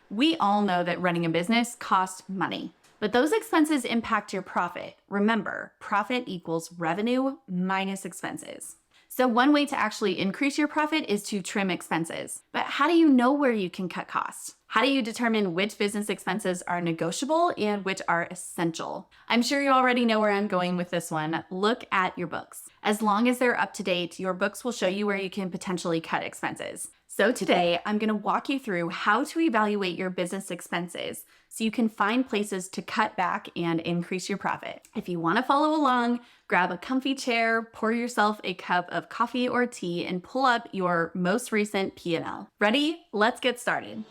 We all know that running a business costs money, but those expenses impact your profit. Remember, profit equals revenue minus expenses. So one way to actually increase your profit is to trim expenses. But how do you know where you can cut costs? How do you determine which business expenses are negotiable and which are essential? I'm sure you already know where I'm going with this one. Look at your books. As long as they're up to date, your books will show you where you can potentially cut expenses. So today, I'm going to walk you through how to evaluate your business expenses so you can find places to cut back and increase your profit. If you want to follow along, grab a comfy chair, pour yourself a cup of coffee or tea, and pull up your most recent P&L. Ready? Let's get started.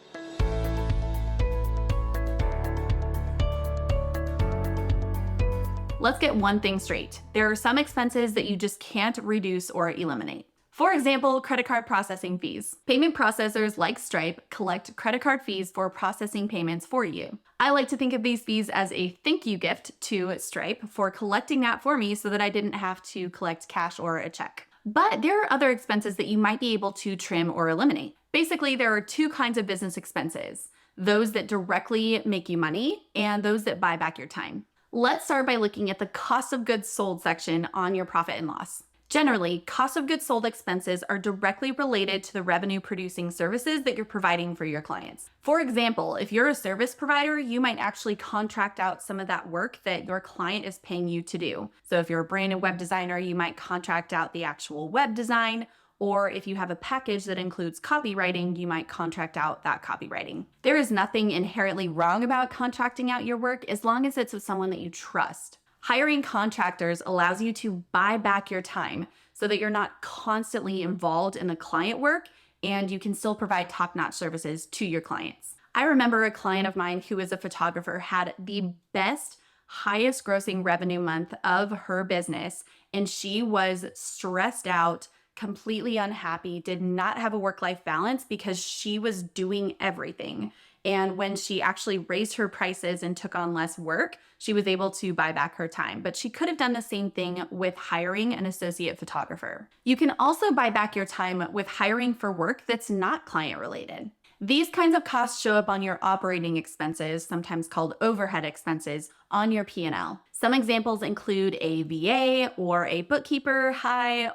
Let's get one thing straight. There are some expenses that you just can't reduce or eliminate. For example, credit card processing fees. Payment processors like Stripe collect credit card fees for processing payments for you. I like to think of these fees as a thank you gift to Stripe for collecting that for me so that I didn't have to collect cash or a check. But there are other expenses that you might be able to trim or eliminate. Basically, there are two kinds of business expenses: those that directly make you money and those that buy back your time. Let's start by looking at the cost of goods sold section on your profit and loss. Generally, cost of goods sold expenses are directly related to the revenue producing services that you're providing for your clients. For example, if you're a service provider, you might actually contract out some of that work that your client is paying you to do. So if you're a brand and web designer, you might contract out the actual web design, or if you have a package that includes copywriting, you might contract out that copywriting. There is nothing inherently wrong about contracting out your work as long as it's with someone that you trust. Hiring contractors allows you to buy back your time so that you're not constantly involved in the client work and you can still provide top-notch services to your clients. I remember a client of mine who is a photographer had the best, highest grossing revenue month of her business, and she was stressed out, completely unhappy, did not have a work-life balance because she was doing everything. And when she actually raised her prices and took on less work, she was able to buy back her time. But she could have done the same thing with hiring an associate photographer. You can also buy back your time with hiring for work that's not client related. These kinds of costs show up on your operating expenses, sometimes called overhead expenses, on your P&L. Some examples include a VA or a bookkeeper,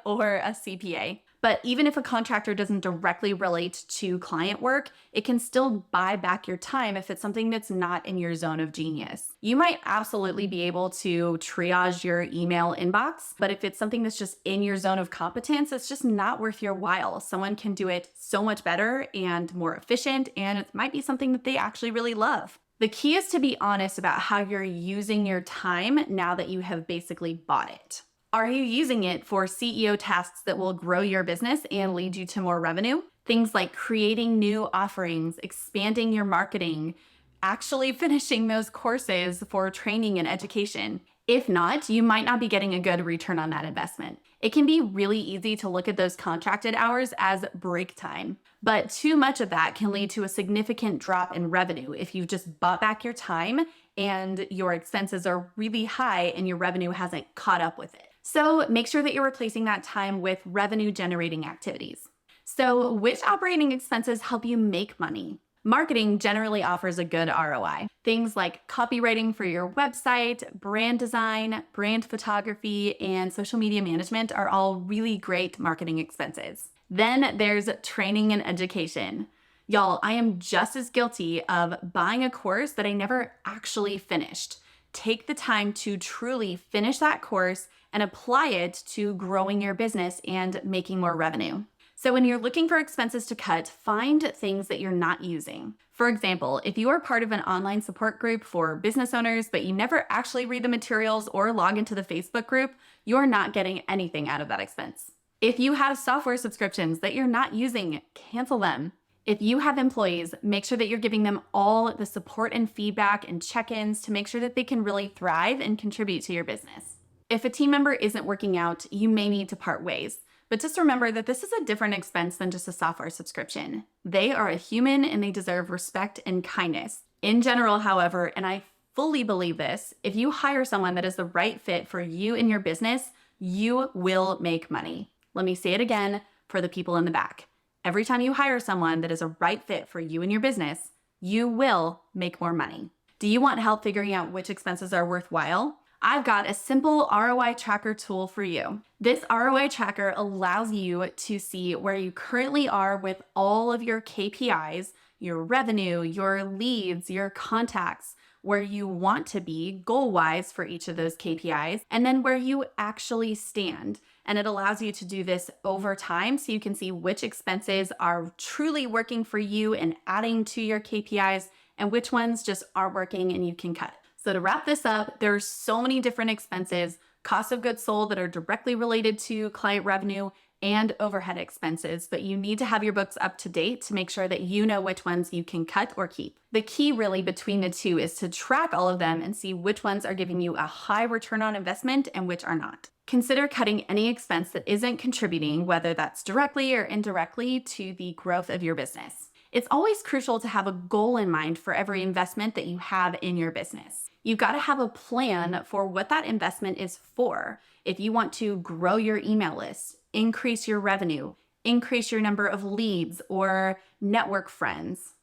or a CPA. But even if a contractor doesn't directly relate to client work, it can still buy back your time if it's something that's not in your zone of genius. You might absolutely be able to triage your email inbox, but if it's something that's just in your zone of competence, it's just not worth your while. Someone can do it so much better and more efficient, and it might be something that they actually really love. The key is to be honest about how you're using your time now that you have basically bought it. Are you using it for CEO tasks that will grow your business and lead you to more revenue? Things like creating new offerings, expanding your marketing, actually finishing those courses for training and education. If not, you might not be getting a good return on that investment. It can be really easy to look at those contracted hours as break time, but too much of that can lead to a significant drop in revenue if you've just bought back your time and your expenses are really high and your revenue hasn't caught up with it. So make sure that you're replacing that time with revenue generating activities. So which operating expenses help you make money? Marketing generally offers a good ROI. Things like copywriting for your website, brand design, brand photography, and social media management are all really great marketing expenses. Then there's training and education. Y'all, I am just as guilty of buying a course that I never actually finished. Take the time to truly finish that course and apply it to growing your business and making more revenue. So when you're looking for expenses to cut, find things that you're not using. For example, if you are part of an online support group for business owners, but you never actually read the materials or log into the Facebook group, you're not getting anything out of that expense. If you have software subscriptions that you're not using, cancel them. If you have employees, make sure that you're giving them all the support and feedback and check-ins to make sure that they can really thrive and contribute to your business. If a team member isn't working out, you may need to part ways. But just remember that this is a different expense than just a software subscription. They are a human and they deserve respect and kindness. In general, however, and I fully believe this, if you hire someone that is the right fit for you and your business, you will make money. Let me say it again for the people in the back. Every time you hire someone that is a right fit for you and your business, you will make more money. Do you want help figuring out which expenses are worthwhile? I've got a simple ROI tracker tool for you. This ROI tracker allows you to see where you currently are with all of your KPIs, your revenue, your leads, your contacts, where you want to be goal-wise for each of those KPIs, and then where you actually stand. And it allows you to do this over time so you can see which expenses are truly working for you and adding to your KPIs and which ones just aren't working and you can cut. So to wrap this up, there's so many different expenses, cost of goods sold that are directly related to client revenue and overhead expenses, but you need to have your books up to date to make sure that you know which ones you can cut or keep. The key really between the two is to track all of them and see which ones are giving you a high return on investment and which are not. Consider cutting any expense that isn't contributing, whether that's directly or indirectly, to the growth of your business. It's always crucial to have a goal in mind for every investment that you have in your business. You've got to have a plan for what that investment is for. If you want to grow your email list, increase your revenue, increase your number of leads or network friends,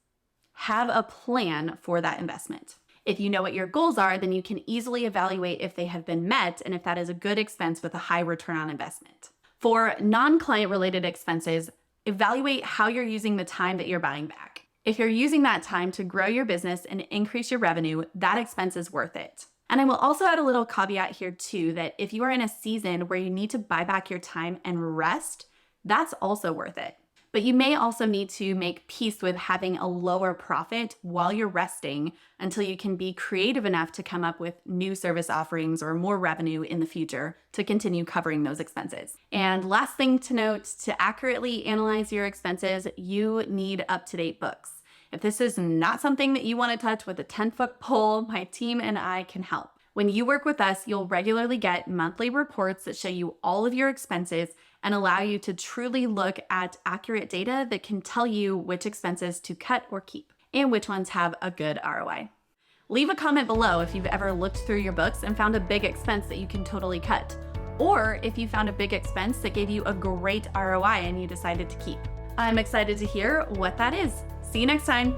have a plan for that investment. If you know what your goals are, then you can easily evaluate if they have been met and if that is a good expense with a high return on investment. For non-client related expenses, evaluate how you're using the time that you're buying back. If you're using that time to grow your business and increase your revenue, that expense is worth it. And I will also add a little caveat here too, that if you are in a season where you need to buy back your time and rest, that's also worth it. But you may also need to make peace with having a lower profit while you're resting until you can be creative enough to come up with new service offerings or more revenue in the future to continue covering those expenses. And last thing to note, to accurately analyze your expenses, you need up-to-date books. If this is not something that you want to touch with a 10-foot pole, my team and I can help. When you work with us, you'll regularly get monthly reports that show you all of your expenses and allow you to truly look at accurate data that can tell you which expenses to cut or keep and which ones have a good ROI. Leave a comment below if you've ever looked through your books and found a big expense that you can totally cut, or if you found a big expense that gave you a great ROI and you decided to keep. I'm excited to hear what that is. See you next time.